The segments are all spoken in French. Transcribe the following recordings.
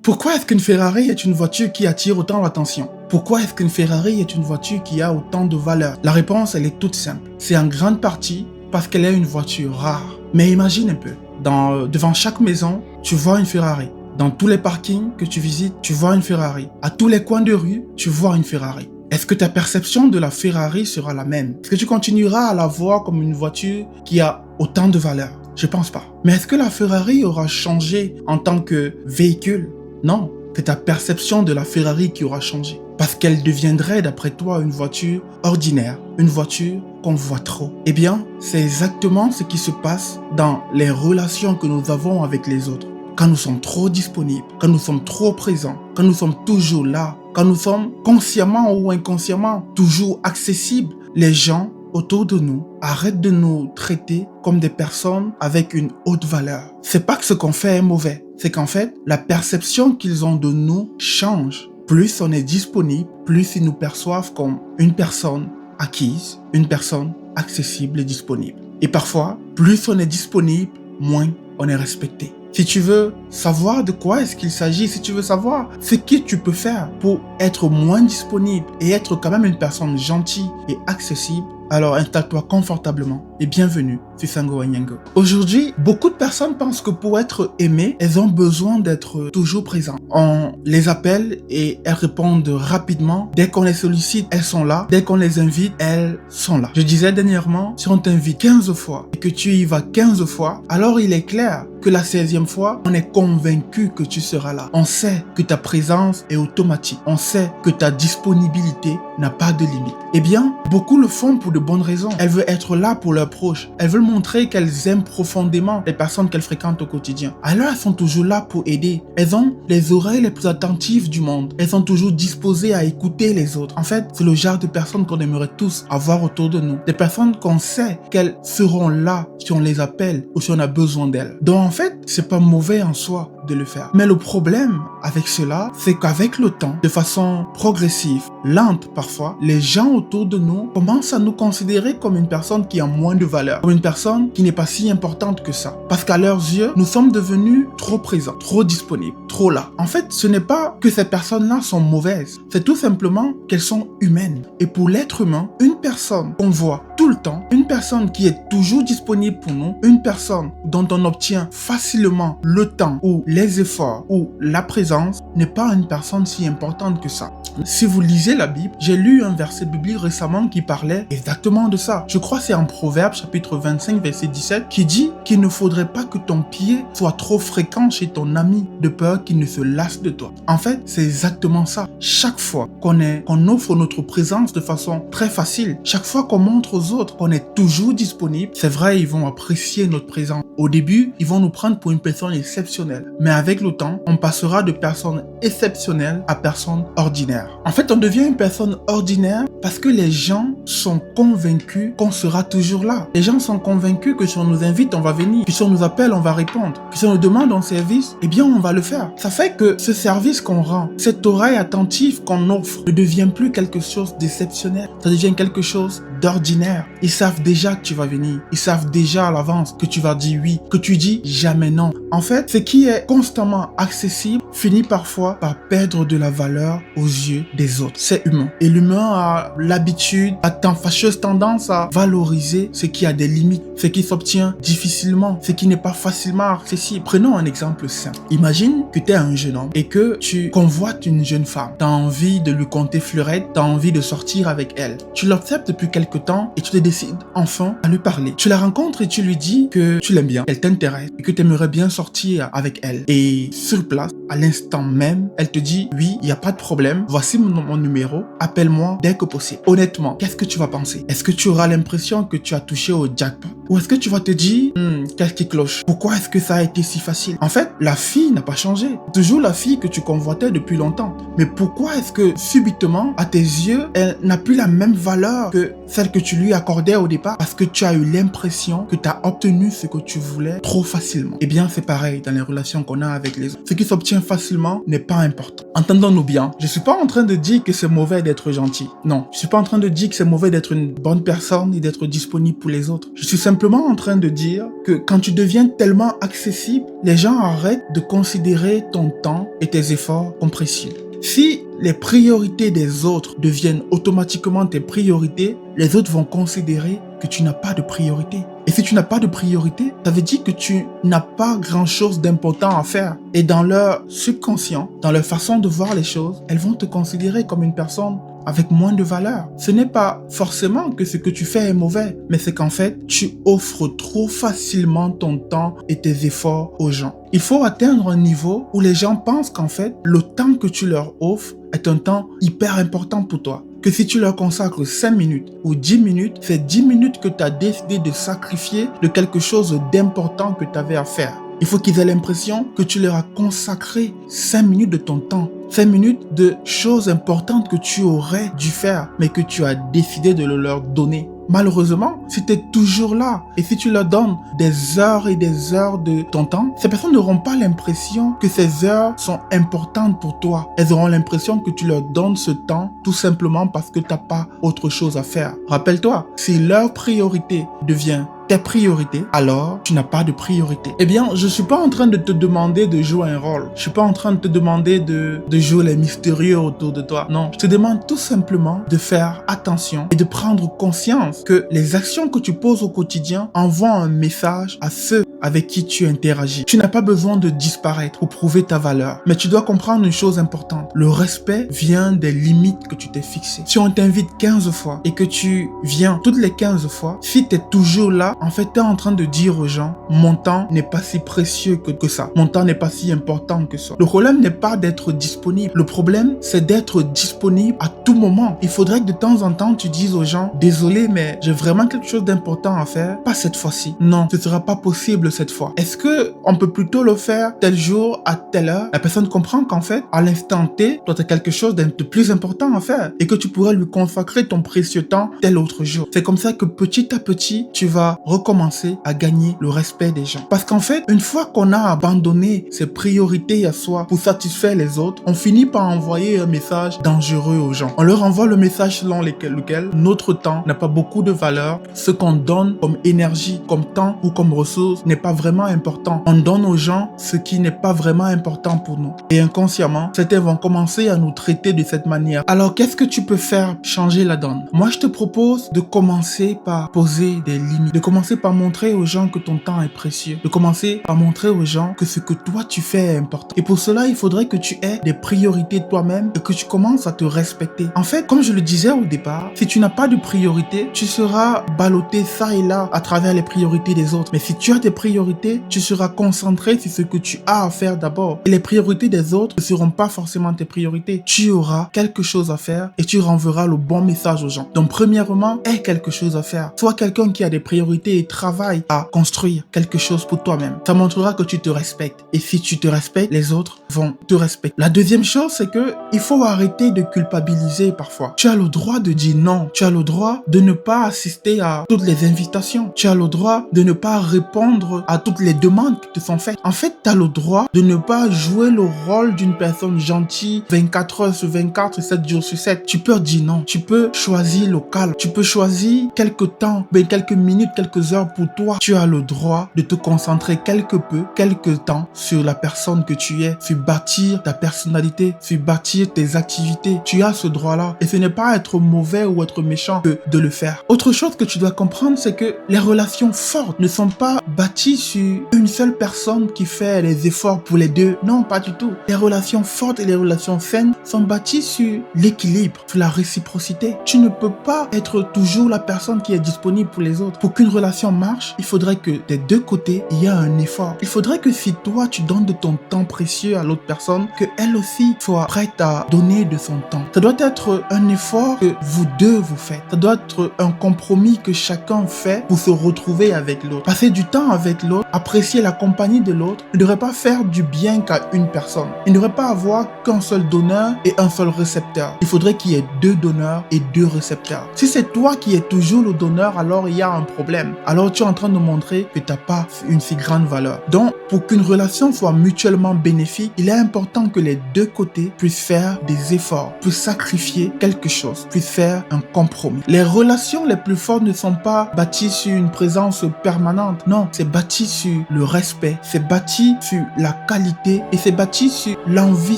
Pourquoi est-ce qu'une Ferrari est une voiture qui attire autant l'attention? Pourquoi est-ce qu'une Ferrari est une voiture qui a autant de valeur? La réponse, elle est toute simple. C'est en grande partie parce qu'elle est une voiture rare. Mais imagine un peu, devant chaque maison, tu vois une Ferrari. Dans tous les parkings que tu visites, tu vois une Ferrari. À tous les coins de rue, tu vois une Ferrari. Est-ce que ta perception de la Ferrari sera la même? Est-ce que tu continueras à la voir comme une voiture qui a autant de valeur? Je pense pas. Mais est-ce que la Ferrari aura changé en tant que véhicule? Non, c'est ta perception de la Ferrari qui aura changé. Parce qu'elle deviendrait, d'après toi, une voiture ordinaire, une voiture qu'on voit trop. Eh bien, c'est exactement ce qui se passe dans les relations que nous avons avec les autres. Quand nous sommes trop disponibles, quand nous sommes trop présents, quand nous sommes toujours là, quand nous sommes consciemment ou inconsciemment toujours accessibles, les gens autour de nous arrêtent de nous traiter comme des personnes avec une haute valeur. C'est pas que ce qu'on fait est mauvais, c'est qu'en fait, la perception qu'ils ont de nous change. Plus on est disponible, plus ils nous perçoivent comme une personne acquise, une personne accessible et disponible. Et parfois, plus on est disponible, moins on est respecté. Si tu veux savoir de quoi est-ce qu'il s'agit, si tu veux savoir ce que tu peux faire pour être moins disponible et être quand même une personne gentille et accessible, alors installe-toi confortablement et bienvenue sur Sango Wanyango. Aujourd'hui, beaucoup de personnes pensent que pour être aimées, elles ont besoin d'être toujours présentes. On les appelle et elles répondent rapidement. Dès qu'on les sollicite, elles sont là. Dès qu'on les invite, elles sont là. Je disais dernièrement, si on t'invite 15 fois et que tu y vas 15 fois, alors il est clair que la 16e fois, on est convaincu que tu seras là. On sait que ta présence est automatique. On sait que ta disponibilité n'a pas de limite. Eh bien, beaucoup le font pour de bonnes raisons. Elles veulent être là pour leurs proches. Elles veulent montrer qu'elles aiment profondément les personnes qu'elles fréquentent au quotidien. Alors, elles sont toujours là pour aider. Elles ont les oreilles les plus attentives du monde. Elles sont toujours disposées à écouter les autres. En fait, c'est le genre de personnes qu'on aimerait tous avoir autour de nous. Des personnes qu'on sait qu'elles seront là si on les appelle ou si on a besoin d'elles. Donc, en fait, c'est pas mauvais en soi de le faire. Mais le problème avec cela, c'est qu'avec le temps, de façon progressive, lente parfois, les gens autour de nous commencent à nous considérer comme une personne qui a moins de valeur, comme une personne qui n'est pas si importante que ça. Parce qu'à leurs yeux, nous sommes devenus trop présents, trop disponibles, trop là. En fait, ce n'est pas que ces personnes-là sont mauvaises, c'est tout simplement qu'elles sont humaines. Et pour l'être humain, une personne qu'on voit tout le temps, une personne qui est toujours disponible pour nous, une personne dont on obtient facilement le temps ou les efforts ou la présence n'est pas une personne si importante que ça. Si vous lisez la Bible, j'ai lu un verset biblique récemment qui parlait exactement de ça. Je crois que c'est en Proverbes chapitre 25 verset 17 qui dit qu'il ne faudrait pas que ton pied soit trop fréquent chez ton ami de peur qu'il ne se lasse de toi. En fait, c'est exactement ça. Chaque fois qu'on offre notre présence de façon très facile, chaque fois qu'on montre aux autres qu'on est toujours disponible, c'est vrai, ils vont apprécier notre présence. Au début, ils vont nous prendre pour une personne exceptionnelle. Mais avec le temps, on passera de personnes exceptionnelles à personnes ordinaires. En fait, on devient une personne ordinaire parce que les gens sont convaincus qu'on sera toujours là. Les gens sont convaincus que si on nous invite, on va venir. Que si on nous appelle, on va répondre. Que si on nous demande un service, eh bien, on va le faire. Ça fait que ce service qu'on rend, cette oreille attentive qu'on offre, ne devient plus quelque chose d'exceptionnel. Ça devient quelque chose d'ordinaire. Ils savent déjà que tu vas venir. Ils savent déjà à l'avance que tu vas dire oui, que tu dis jamais non. En fait, ce qui est constamment accessible finit parfois par perdre de la valeur aux yeux des autres. C'est humain. Et l'humain a l'habitude, a tant fâcheuse tendance à valoriser ce qui a des limites, ce qui s'obtient difficilement, ce qui n'est pas facilement accessible. Prenons un exemple simple. Imagine que tu es un jeune homme et que tu convoites une jeune femme. Tu as envie de lui compter fleurette, tu as envie de sortir avec elle. Tu l'observes depuis quelque temps et tu te décides enfin à lui parler. Tu la rencontres et tu lui dis que tu l'aimes bien, qu'elle t'intéresse et que tu aimerais bien sortir avec elle. Et sur place, à l'instant même, elle te dit oui, il n'y a pas de problème, voici mon numéro, appelle-moi dès que possible. Honnêtement, qu'est-ce que tu vas penser? Est-ce que tu auras l'impression que tu as touché au jackpot? Ou est-ce que tu vas te dire qu'est-ce qui cloche? Pourquoi est-ce que ça a été si facile? En fait, la fille n'a pas changé. Toujours la fille que tu convoitais depuis longtemps. Mais pourquoi est-ce que subitement, à tes yeux, elle n'a plus la même valeur que celle que tu lui accordais au départ? Parce que tu as eu l'impression que tu as obtenu ce que tu voulais trop facilement. Eh bien, c'est pareil dans les relations qu'on a avec les autres. Ce qui s'obtient facilement n'est pas important. Entendons-nous bien, je suis pas en train de dire que c'est mauvais d'être gentil. Non, Je suis pas en train de dire que c'est mauvais d'être une bonne personne et d'être disponible pour les autres. Je suis simplement en train de dire que quand tu deviens tellement accessible, les gens arrêtent de considérer ton temps et tes efforts comme précieux. Si les priorités des autres deviennent automatiquement tes priorités, les autres vont considérer que tu n'as pas de priorité. Et si tu n'as pas de priorité, ça veut dire que tu n'as pas grand-chose d'important à faire. Et dans leur subconscient, dans leur façon de voir les choses, elles vont te considérer comme une personne avec moins de valeur. Ce n'est pas forcément que ce que tu fais est mauvais, mais c'est qu'en fait, tu offres trop facilement ton temps et tes efforts aux gens. Il faut atteindre un niveau où les gens pensent qu'en fait, le temps que tu leur offres est un temps hyper important pour toi. Que si tu leur consacres 5 minutes ou 10 minutes, c'est 10 minutes que tu as décidé de sacrifier de quelque chose d'important que tu avais à faire. Il faut qu'ils aient l'impression que tu leur as consacré 5 minutes de ton temps. 5 minutes de choses importantes que tu aurais dû faire, mais que tu as décidé de le leur donner. Malheureusement, si tu es toujours là et si tu leur donnes des heures et des heures de ton temps, ces personnes n'auront pas l'impression que ces heures sont importantes pour toi. Elles auront l'impression que tu leur donnes ce temps tout simplement parce que tu n'as pas autre chose à faire. Rappelle-toi, si leur priorité devient tes priorités, alors tu n'as pas de priorité. Eh bien, je suis pas en train de te demander de jouer un rôle. Je suis pas en train de te demander de jouer les mystérieux autour de toi. Non, je te demande tout simplement de faire attention et de prendre conscience que les actions que tu poses au quotidien envoient un message à ceux avec qui tu interagis. Tu n'as pas besoin de disparaître pour prouver ta valeur, mais tu dois comprendre une chose importante. Le respect vient des limites que tu t'es fixées. Si on t'invite 15 fois et que tu viens toutes les 15 fois, si tu es toujours là, en fait, tu es en train de dire aux gens, mon temps n'est pas si précieux que ça. Mon temps n'est pas si important que ça. Le problème n'est pas d'être disponible. Le problème, c'est d'être disponible à tout moment. Il faudrait que de temps en temps, tu dises aux gens, désolé, mais j'ai vraiment quelque chose d'important à faire. Pas cette fois-ci. Non, ce sera pas possible cette fois. Est-ce que on peut plutôt le faire tel jour, à telle heure? La personne comprend qu'en fait, à l'instant T, toi, tu as quelque chose de plus important à faire et que tu pourrais lui consacrer ton précieux temps tel autre jour. C'est comme ça que petit à petit, tu vas recommencer à gagner le respect des gens. Parce qu'en fait, une fois qu'on a abandonné ses priorités à soi pour satisfaire les autres, on finit par envoyer un message dangereux aux gens. On leur envoie le message selon lequel notre temps n'a pas beaucoup de valeur. Ce qu'on donne comme énergie, comme temps ou comme ressource n'est pas vraiment important. On donne aux gens ce qui n'est pas vraiment important pour nous. Et inconsciemment, certains vont commencer à nous traiter de cette manière. Alors, qu'est-ce que tu peux faire pour changer la donne? Moi, je te propose de commencer par poser des limites, de commencer par montrer aux gens que ton temps est précieux, de commencer par montrer aux gens que ce que toi tu fais est important. Et pour cela, il faudrait que tu aies des priorités toi-même et que tu commences à te respecter. En fait, comme je le disais au départ, si tu n'as pas de priorité, tu seras ballotté ça et là à travers les priorités des autres. Mais si tu as des priorités, tu seras concentré sur ce que tu as à faire d'abord. Et les priorités des autres ne seront pas forcément tes priorités. Tu auras quelque chose à faire et tu renverras le bon message aux gens. Donc, premièrement, aie quelque chose à faire. Sois quelqu'un qui a des priorités et travaille à construire quelque chose pour toi-même. Ça montrera que tu te respectes. Et si tu te respectes, les autres vont te respecter. La deuxième chose, c'est que il faut arrêter de culpabiliser parfois. Tu as le droit de dire non. Tu as le droit de ne pas assister à toutes les invitations. Tu as le droit de ne pas répondre à toutes les demandes qui te sont faites. En fait, tu as le droit de ne pas jouer le rôle d'une personne gentille 24 heures sur 24, 7 jours sur 7. Tu peux dire non. Tu peux choisir le calme. Tu peux choisir quelques temps, quelques minutes, quelques heures pour toi. Tu as le droit de te concentrer quelque temps sur la personne que tu es, sur bâtir ta personnalité, sur bâtir tes activités. Tu as ce droit-là. Et ce n'est pas être mauvais ou être méchant que de le faire. Autre chose que tu dois comprendre, c'est que les relations fortes ne sont pas bâties sur une seule personne qui fait les efforts pour les deux. Non, pas du tout. Les relations fortes et les relations saines sont bâties sur l'équilibre, sur la réciprocité. Tu ne peux pas être toujours la personne qui est disponible pour les autres. Pour qu'une relation marche, il faudrait que des deux côtés, il y ait un effort. Il faudrait que si toi, tu donnes de ton temps précieux à l'autre personne, que elle aussi soit prête à donner de son temps. Ça doit être un effort que vous deux vous faites. Ça doit être un compromis que chacun fait pour se retrouver avec l'autre. Passer du temps avec l'autre, apprécier la compagnie de l'autre, ne devrait pas faire du bien qu'à une personne. Il ne devrait pas avoir qu'un seul donneur et un seul récepteur. Il faudrait qu'il y ait deux donneurs et deux récepteurs. Si c'est toi qui es toujours le donneur, alors il y a un problème. peine, alors tu es en train de montrer que tu n'as pas une si grande valeur. Donc, pour qu'une relation soit mutuellement bénéfique, il est important que les deux côtés puissent faire des efforts, puissent sacrifier quelque chose, puissent faire un compromis. Les relations les plus fortes ne sont pas bâties sur une présence permanente. Non, c'est bâti sur le respect, c'est bâti sur la qualité et c'est bâti sur l'envie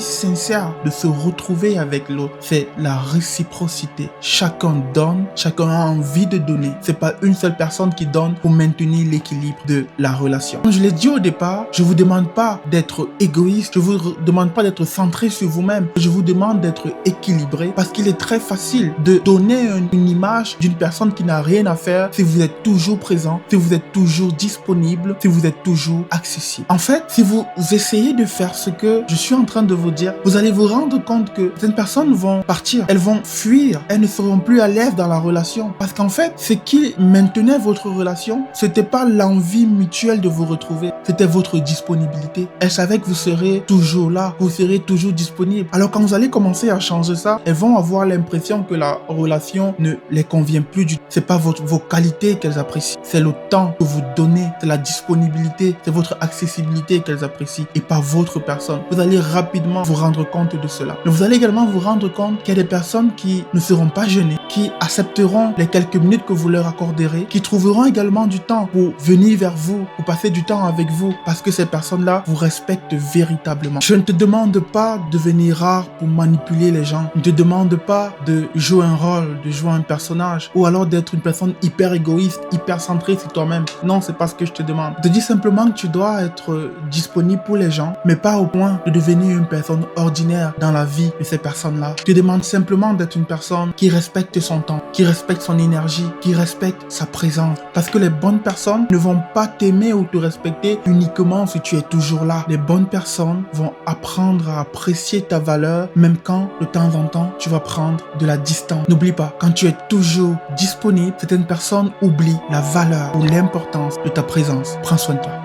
sincère de se retrouver avec l'autre. C'est la réciprocité. Chacun donne, chacun a envie de donner. C'est pas une seule personne qui donne pour maintenir l'équilibre de la relation. Comme je l'ai dit au départ, je vous demande pas d'être égoïste, je vous demande pas d'être centré sur vous-même, je vous demande d'être équilibré parce qu'il est très facile de donner une image d'une personne qui n'a rien à faire si vous êtes toujours présent, si vous êtes toujours disponible, si vous êtes toujours accessible. En fait, si vous essayez de faire ce que je suis en train de vous dire, vous allez vous rendre compte que certaines personnes vont partir, elles vont fuir, elles ne seront plus à l'aise dans la relation parce qu'en fait, ce qui maintenait votre relation, c'était pas l'envie mutuelle de vous retrouver, c'était votre disponibilité. Elles savaient que vous serez toujours là, vous serez toujours disponible. Alors quand vous allez commencer à changer ça, elles vont avoir l'impression que la relation ne les convient plus du tout. C'est pas vos qualités qu'elles apprécient, c'est le temps que vous donnez, c'est la disponibilité, c'est votre accessibilité qu'elles apprécient et pas votre personne. Vous allez rapidement vous rendre compte de cela. Mais vous allez également vous rendre compte qu'il y a des personnes qui ne seront pas gênées, qui accepteront les quelques minutes que vous leur accorderez, qui trouveront également du temps pour venir vers vous, pour passer du temps avec vous, parce que ces personnes-là vous respectent véritablement. Je ne te demande pas de devenir rare pour manipuler les gens. Je ne te demande pas de jouer un rôle, de jouer un personnage, ou alors d'être une personne hyper égoïste, hyper centrée sur toi-même. Non, c'est pas ce que je te demande. Je te dis simplement que tu dois être disponible pour les gens, mais pas au point de devenir une personne ordinaire dans la vie de ces personnes-là. Je te demande simplement d'être une personne qui respecte son temps, qui respecte son énergie, qui respecte sa présence. Parce que les bonnes personnes ne vont pas t'aimer ou te respecter uniquement si tu es toujours là. Les bonnes personnes vont apprendre à apprécier ta valeur, même quand de temps en temps tu vas prendre de la distance. N'oublie pas, quand tu es toujours disponible, certaines personnes oublient la valeur ou l'importance de ta présence. Prends soin de toi.